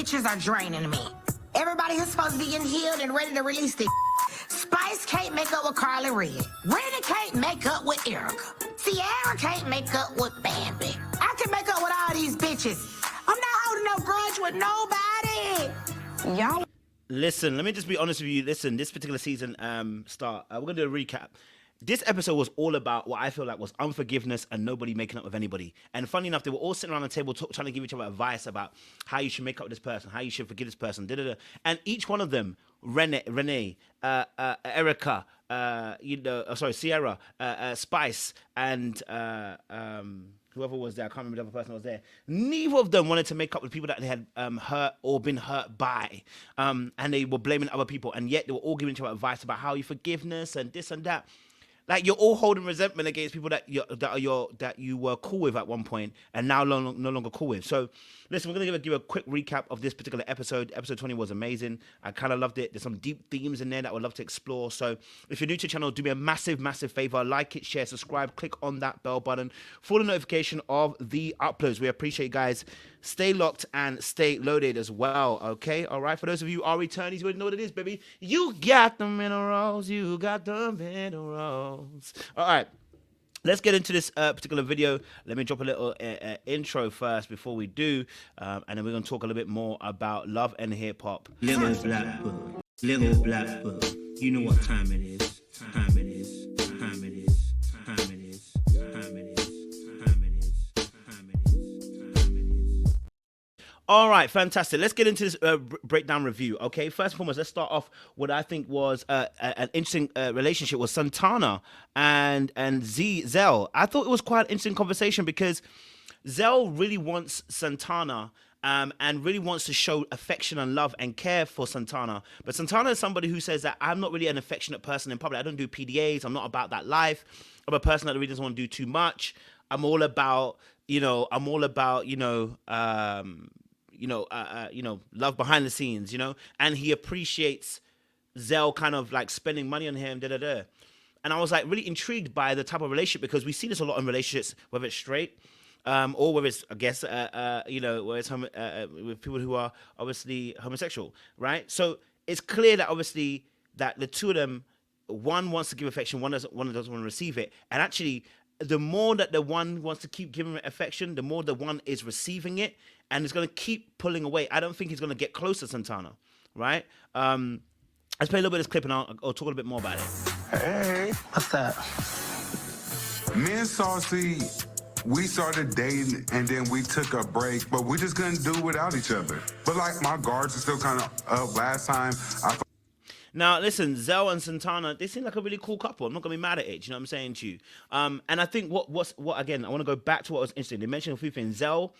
bitches are draining me. Everybody who's supposed to be getting healed and ready to release the Spice can't make up with Carly Red. Rita can't make up with Erica. Sierra can't make up with Bambi. I can make up with all these bitches. I'm not holding no grudge with nobody. Y'all. Listen, let me just be honest with you. Listen, this particular season we're going to do a recap. This episode was all about what I feel like was unforgiveness and nobody making up with anybody. And funny enough, they were all sitting around the table trying to give each other advice about how you should make up with this person, how you should forgive this person, da-da-da. And each one of them, Renee, Erica, Sierra, Spice, and whoever was there, I can't remember the other person that was there. Neither of them wanted to make up with people that they had hurt or been hurt by. And they were blaming other people. And yet they were all giving each other advice about how you forgiveness and this and that. Like, you're all holding resentment against people that you were cool with at one point and now no longer cool with. So, listen, we're going to give a quick recap of this particular episode. Episode 20 was amazing. I kind of loved it. There's some deep themes in there that I would love to explore. So, if you're new to the channel, do me a massive, massive favor. Like it, share, subscribe, click on that bell button for the notification of the uploads. We appreciate you guys. Stay locked and stay loaded as well, okay? All right, for those of you who are returnees, you already know what it is, baby. You got the minerals. You got the minerals. All right. Let's get into this particular video. Let me drop a little intro first before we do, and then we're going to talk a little bit more about love and hip-hop. Little black book, little black book. You know what time it is. Time it is. Time it is. Time it is. Time it is. Time it is. Time it is. Time it is. All right, fantastic. Let's get into this breakdown review, okay? First and foremost, let's start off what I think was an interesting relationship with Santana and Zel. I thought it was quite an interesting conversation because Zel really wants Santana and really wants to show affection and love and care for Santana. But Santana is somebody who says that I'm not really an affectionate person in public. I don't do PDAs. I'm not about that life. I'm a person that really doesn't want to do too much. I'm all about, love behind the scenes, and he appreciates Zel kind of like spending money on him, da-da-da. And I was like really intrigued by the type of relationship because we see this a lot in relationships, whether it's straight, or whether it's, I guess, where it's with people who are obviously homosexual, right? So it's clear that obviously that the two of them, one wants to give affection, one doesn't want to receive it. And actually, the more that the one wants to keep giving affection, the more the one is receiving it, and it's going to keep pulling away. I don't think he's going to get close to Santana, right? Let's play a little bit of this clip, and I'll talk a little bit more about it. Hey. What's that? Me and Saucy, we started dating, and then we took a break, but we just couldn't do without each other. But, like, my guards are still kind of up. Last time, Now, listen, Zel and Santana, they seem like a really cool couple. I'm not going to be mad at it, you know what I'm saying to you? And I think what again, I want to go back to what was interesting. They mentioned a few things. Zel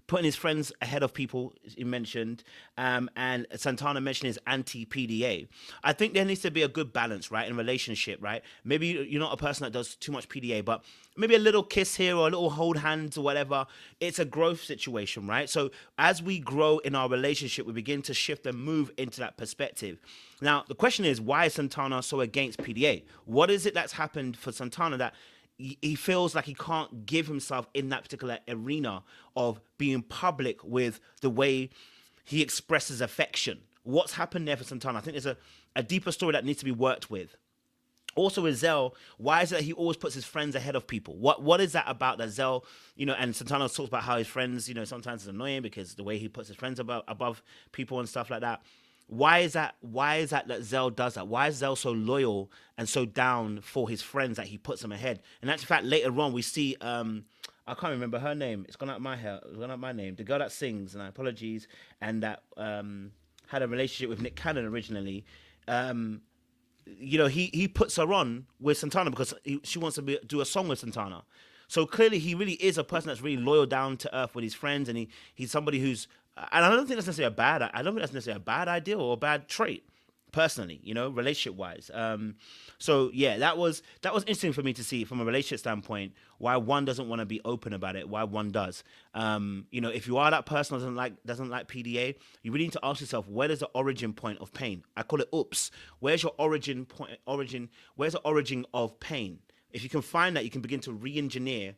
putting his friends ahead of people, he mentioned, and Santana mentioned his anti-PDA. I think there needs to be a good balance, right, in a relationship, right? Maybe you're not a person that does too much PDA, but maybe a little kiss here or a little hold hands or whatever. It's a growth situation, right? So as we grow in our relationship, we begin to shift and move into that perspective. Now, the question is, why is Santana so against PDA? What is it that's happened for Santana that he feels like he can't give himself in that particular arena of being public with the way he expresses affection? What's happened there for Santana? I think there's a deeper story that needs to be worked with. Also with Zel, why is it that he always puts his friends ahead of people? What is that about that Zel, and Santana talks about how his friends, sometimes it's annoying because the way he puts his friends above people and stuff like that. Why is that Zel does that? Why is Zel so loyal and so down for his friends that he puts them ahead? And that's in fact later on we see I can't remember her name. It's gone out my hair. It's gone out my name. The girl that sings, and I apologies, and that had a relationship with Nick Cannon originally. He puts her on with Santana because she wants to do a song with Santana. So clearly he really is a person that's really loyal, down to earth with his friends, and he's somebody who's, and I don't think that's necessarily a bad idea or a bad trait, personally, relationship wise. So yeah, that was interesting for me to see from a relationship standpoint why one doesn't want to be open about it, why one does. If you are that person that doesn't like PDA, you really need to ask yourself, where is the origin point of pain? I call it oops. Where's your origin point? Where's the origin of pain? If you can find that, you can begin to re-engineer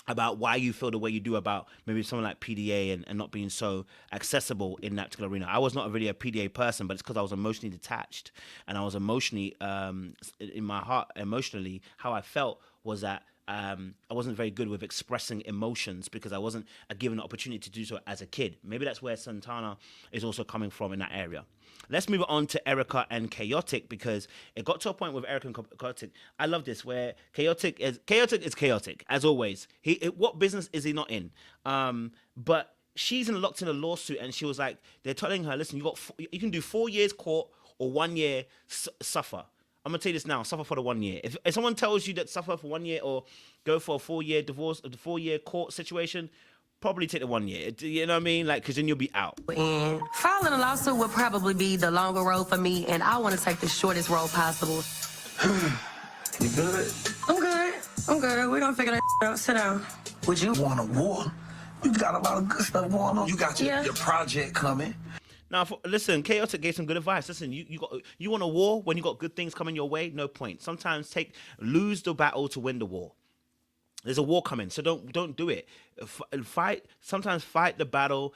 about why you feel the way you do about maybe someone like PDA and not being so accessible in that particular arena. I was not really a PDA person, but it's because I was emotionally detached and I was emotionally, in my heart, emotionally, how I felt was that I wasn't very good with expressing emotions because I wasn't given the opportunity to do so as a kid. Maybe that's where Santana is also coming from in that area. Let's move on to Erica and Chaotic, because it got to a point with Erica and Chaotic. I love this, where Chaotic is chaotic as always. What business is he not in? But she's locked in a lawsuit, and she was like, they're telling her, listen, you can do 4 years court or 1 year suffer. I'm gonna tell you this now: suffer for the 1 year. If someone tells you that suffer for 1 year or go for a 4-year divorce, a 4-year court situation, probably take the 1 year. You know what I mean? Like, because then you'll be out. And filing a lawsuit would probably be the longer road for me, and I want to take the shortest road possible. You good? I'm good. We're gonna figure that out. Sit down. Would you want a war? You got a lot of good stuff going on. You got your project coming. Now, listen, Chaotic gave some good advice. Listen, you want a war when you got good things coming your way? No point. Sometimes lose the battle to win the war. There's a war coming, so don't do it. Sometimes fight the battle.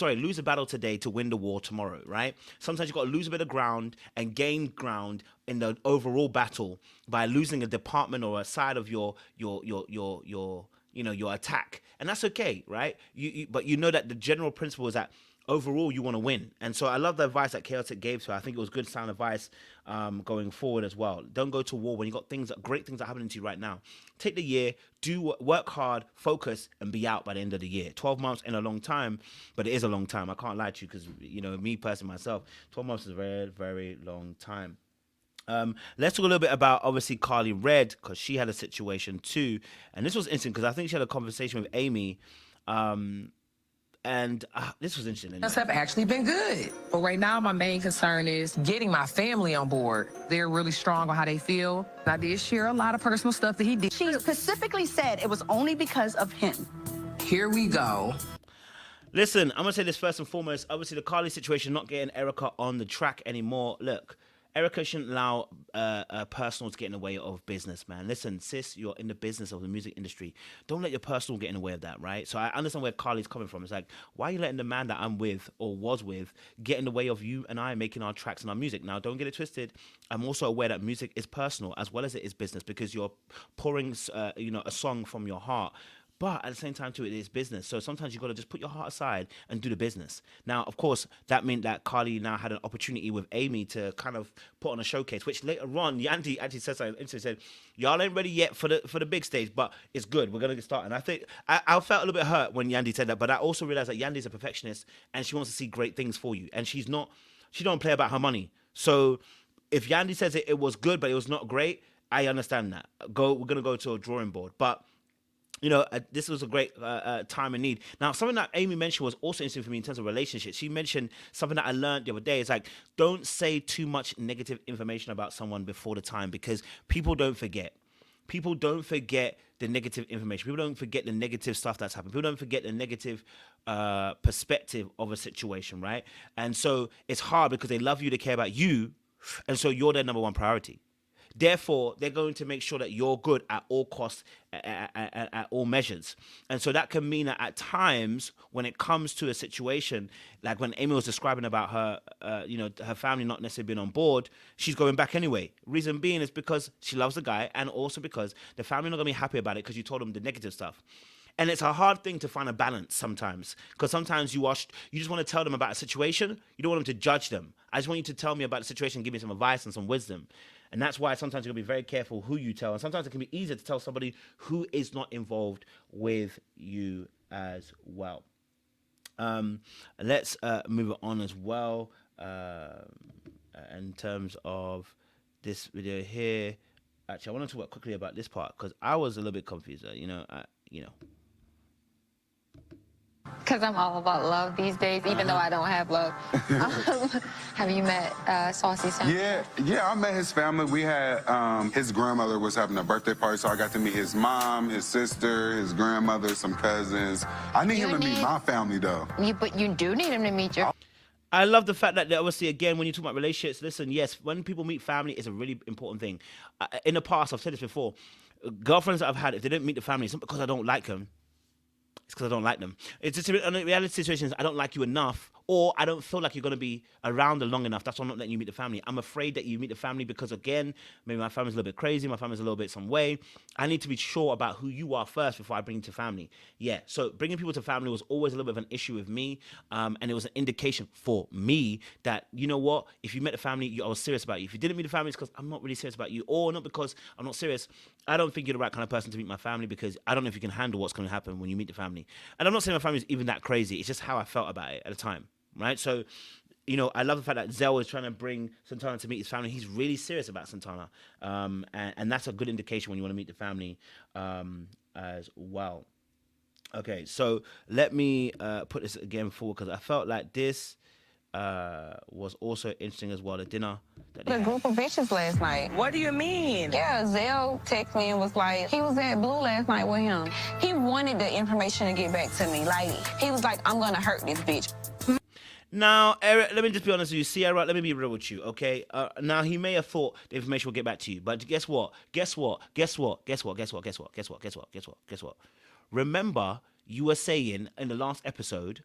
Lose the battle today to win the war tomorrow, right? Sometimes you got to lose a bit of ground and gain ground in the overall battle by losing a department or a side of your attack, and that's okay, right? But you know that the general principle is that overall you want to win. And so I love the advice that Chaotic gave to her. I think it was good sound advice going forward as well. Don't go to war when you got great things that are happening to you right now. Take the year, work hard, focus, and be out by the end of the year. 12 months in a long time, but it is a long time. I can't lie to you because, me personally, myself, 12 months is a very, very long time. Let's talk a little bit about, obviously, Carly Red, because she had a situation too. And this was interesting because I think she had a conversation with Amy. And this was interesting. Things have actually been good. But right now, my main concern is getting my family on board. They're really strong on how they feel. I did share a lot of personal stuff that he did. She specifically said it was only because of him. Here we go. Listen, I'm going to say this first and foremost. Obviously, the Carly situation, not getting Erica on the track anymore. Look, Erica shouldn't allow personal to get in the way of business, man. Listen, sis, you're in the business of the music industry. Don't let your personal get in the way of that, right? So I understand where Carly's coming from. It's like, why are you letting the man that I'm with or was with get in the way of you and I making our tracks and our music? Now, don't get it twisted. I'm also aware that music is personal as well as it is business, because you're pouring, a song from your heart. But at the same time, too, it is business. So sometimes you got to just put your heart aside and do the business. Now, of course, that meant that Carly now had an opportunity with Amy to kind of put on a showcase, which later on, Yandy actually said something. He said, y'all ain't ready yet for the big stage, but it's good. We're going to get started. And I think I felt a little bit hurt when Yandy said that, but I also realized that Yandy's a perfectionist and she wants to see great things for you. And she don't play about her money. So if Yandy says it was good, but it was not great, I understand that. We're going to go to a drawing board. But this was a great time and need. Now, something that Amy mentioned was also interesting for me in terms of relationships. She mentioned something that I learned the other day. It's like, don't say too much negative information about someone before the time, because people don't forget. People don't forget the negative information. People don't forget the negative stuff that's happened. People don't forget the negative perspective of a situation, right? And so it's hard because they love you, they care about you, and so you're their number one priority. Therefore, they're going to make sure that you're good at all costs, at all measures. And so that can mean that at times, when it comes to a situation, like when Amy was describing about her, her family not necessarily being on board, she's going back anyway. Reason being is because she loves the guy, and also because the family not going to be happy about it because you told them the negative stuff. And it's a hard thing to find a balance sometimes, because sometimes you just want to tell them about a situation. You don't want them to judge them. I just want you to tell me about the situation, give me some advice and some wisdom. And that's why sometimes you're going to be very careful who you tell. And sometimes it can be easier to tell somebody who is not involved with you as well. Let's move on as well in terms of this video here. Actually, I want to talk quickly about this part because I was a little bit confused. Because I'm all about love these days, even though I don't have love. Have you met Saucy's family? Yeah, I met his family. We had, his grandmother was having a birthday party, so I got to meet his mom, his sister, his grandmother, some cousins. I need him to meet my family, though. But you do need him to meet your... I love the fact that obviously, again, when you talk about relationships, listen, yes, when people meet family, it's a really important thing. In the past, I've said this before, girlfriends that I've had, if they don't meet the family, it's not because I don't like them. It's because I don't like them. It's just in reality situations, I don't like you enough, or I don't feel like you're going to be around long enough. That's why I'm not letting you meet the family. I'm afraid that you meet the family because, again, maybe my family's a little bit crazy, my family's a little bit some way. I need to be sure about who you are first before I bring you to family. Yeah, so bringing people to family was always a little bit of an issue with me, and it was an indication for me that, you know what, if you met the family, I was serious about you. If you didn't meet the family, it's because I'm not really serious about you, or not because I'm not serious. I don't think you're the right kind of person to meet my family because I don't know if you can handle what's going to happen when you meet the family. And I'm not saying my family is even that crazy. It's just how I felt about it at the time, right? So, you know, I love the fact that Zel is trying to bring Santana to meet his family. He's really serious about Santana. And that's a good indication when you want to meet the family as well. Okay, so let me put this again forward because I felt like this was also interesting as well. The dinner that they A had. group of bitches last night. What do you mean? Yeah, Zell texted me and was like, he was at Blue last night with him. He wanted the information to get back to me. Like, he was like, I'm gonna hurt this bitch. Now, Eric, let me just be honest with you. Sierra, let me be real with you, okay? Now, he may have thought the information will get back to you, but guess what? Remember, you were saying in the last episode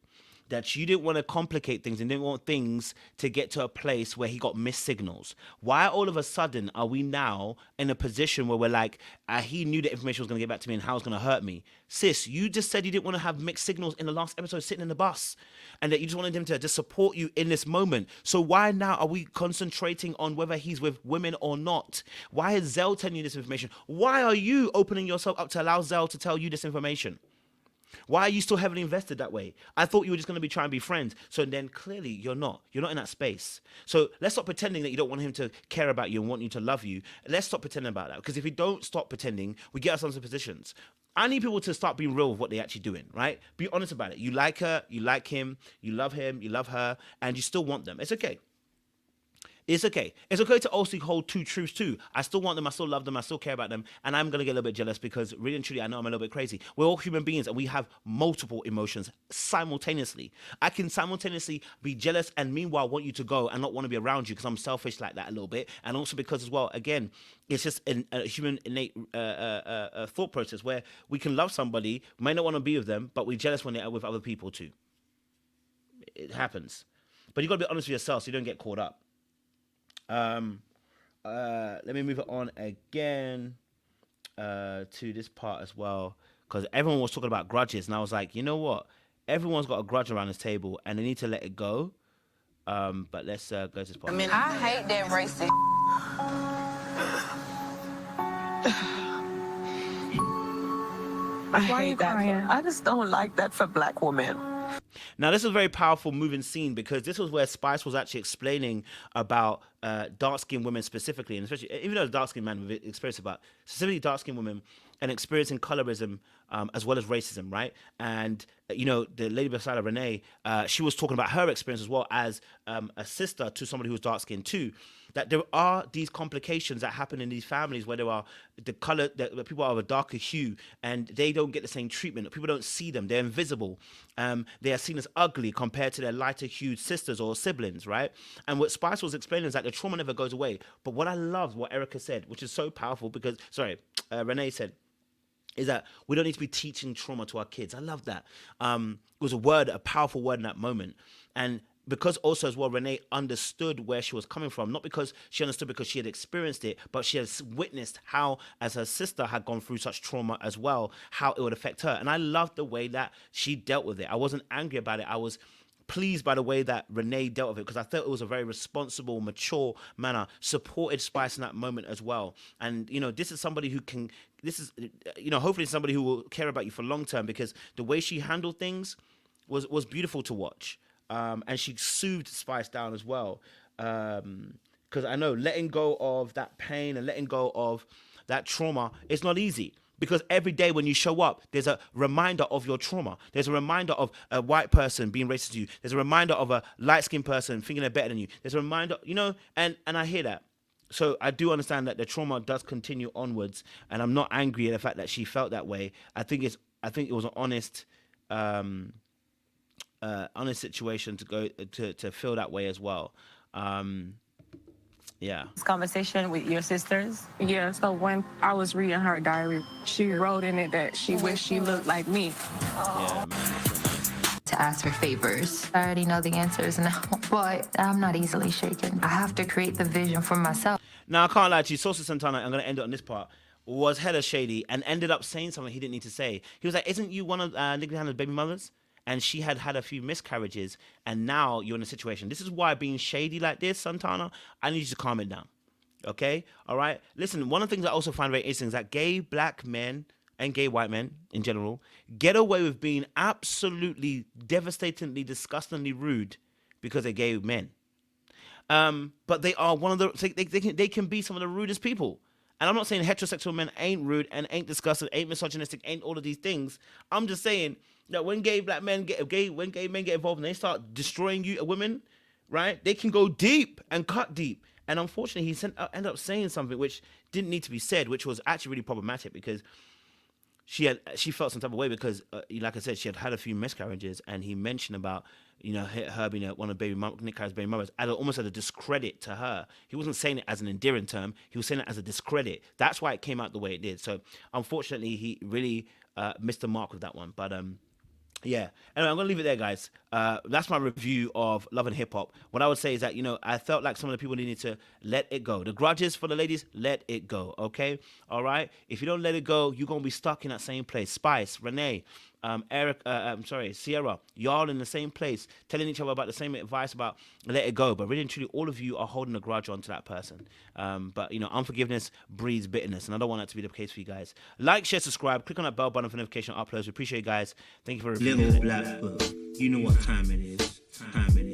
that you didn't want to complicate things and didn't want things to get to a place where he got missed signals. Why all of a sudden are we now in a position where we're like, he knew the information was going to get back to me and how it was going to hurt me? Sis, you just said you didn't want to have mixed signals in the last episode sitting in the bus and that you just wanted him to just support you in this moment. So why now are we concentrating on whether he's with women or not? Why is Zell telling you this information? Why are you opening yourself up to allow Zell to tell you this information? Why are you still heavily invested that way? I thought you were just going to be trying to be friends. So then clearly you're not. You're not in that space. So let's stop pretending that you don't want him to care about you and want you to love you. Let's stop pretending about that. Because if we don't stop pretending, we get ourselves in positions. I need people to start being real with what they're actually doing, right? Be honest about it. You like her, you like him, you love her, and you still want them. It's okay. It's okay. It's okay to also hold two truths too. I still want them, I still love them, I still care about them, and I'm going to get a little bit jealous because really and truly I know I'm a little bit crazy. We're all human beings and we have multiple emotions simultaneously. I can simultaneously be jealous and meanwhile want you to go and not want to be around you because I'm selfish like that a little bit, and also because as well, again, it's just a human innate thought process where we can love somebody, may not want to be with them, but we're jealous when they're with other people too. It happens. But you got to be honest with yourself so you don't get caught up. Let me move it on again to this part as well, because everyone was talking about grudges, and I was like, you know what? Everyone's got a grudge around this table, and they need to let it go. But let's go to this part. I mean, I hate that racist. Why are you crying? I just don't like that for black women. Now, this was a very powerful, moving scene because this was where Spice was actually explaining about dark-skinned women specifically, and especially, even though dark-skinned men with experience about, specifically dark-skinned women and experiencing colorism as well as racism, right? And, you know, the lady beside her, Renee, she was talking about her experience as well as a sister to somebody who's dark-skinned too, that there are these complications that happen in these families where there are the color, that people are of a darker hue and they don't get the same treatment. People don't see them. They're invisible. They are seen as ugly compared to their lighter hued sisters or siblings, right? And what Spice was explaining is that the trauma never goes away. But what I loved, what Erica said, which is so powerful because, Renee said, is that we don't need to be teaching trauma to our kids. I love that. It was a powerful word in that moment. And because also as well, Renee understood where she was coming from, not because she understood because she had experienced it, but she has witnessed how, as her sister had gone through such trauma as well, how it would affect her. And I loved the way that she dealt with it. I wasn't angry about it. I was pleased by the way that Renee dealt with it because I thought it was a very responsible, mature manner, supported Spice in that moment as well. And, you know, this is somebody who can, hopefully somebody who will care about you for long term because the way she handled things was beautiful to watch. And she soothed Spice down as well. Because I know letting go of that pain and letting go of that trauma, it's not easy. Because every day when you show up, there's a reminder of your trauma. There's a reminder of a white person being racist to you. There's a reminder of a light-skinned person thinking they're better than you. There's a reminder, and I hear that. So I do understand that the trauma does continue onwards, and I'm not angry at the fact that she felt that way. I think it was an honest situation to go to feel that way as well. Yeah. This conversation with your sisters? Yeah, so when I was reading her diary, she wrote in it that she wished she looked like me. Yeah, man. To ask for favors. I already know the answers now, but I'm not easily shaken. I have to create the vision for myself. Now, I can't lie to you. Sources Santana, I'm going to end it on this part, was hella shady and ended up saying something he didn't need to say. He was like, isn't you one of Nick Hannah's baby mothers? And she had a few miscarriages, and now you're in a situation. This is why being shady like this, Santana, I need you to calm it down. Okay? All right? Listen, one of the things I also find very interesting is that gay black men and gay white men in general get away with being absolutely devastatingly, disgustingly rude because they're gay men. But they are one of the, they can be some of the rudest people. And I'm not saying heterosexual men ain't rude and ain't disgusting, ain't misogynistic, ain't all of these things. I'm just saying that when gay men get involved and they start destroying you, a woman, right? They can go deep and cut deep. And unfortunately, he ended up saying something which didn't need to be said, which was actually really problematic because she felt some type of way because, like I said, she had a few miscarriages, and he mentioned about, you know, her being one of Nick Carter's baby mothers, almost as a discredit to her. He wasn't saying it as an endearing term. He was saying it as a discredit. That's why it came out the way it did. So, unfortunately, he really missed the mark with that one. But yeah. Anyway, I'm going to leave it there, guys. That's my review of Love and Hip Hop. What I would say is that, you know, I felt like some of the people needed to let it go. The grudges for the ladies, let it go, okay? All right? If you don't let it go, you're going to be stuck in that same place. Spice, Renee, Sierra, y'all in the same place, telling each other about the same advice about let it go. But really and truly, all of you are holding a grudge onto that person. But, you know, unforgiveness breeds bitterness, and I don't want that to be the case for you guys. Like, share, subscribe, click on that bell button for notification uploads. We appreciate you guys. Thank you for reviewing. Little black book, you know what time it is. Time it is.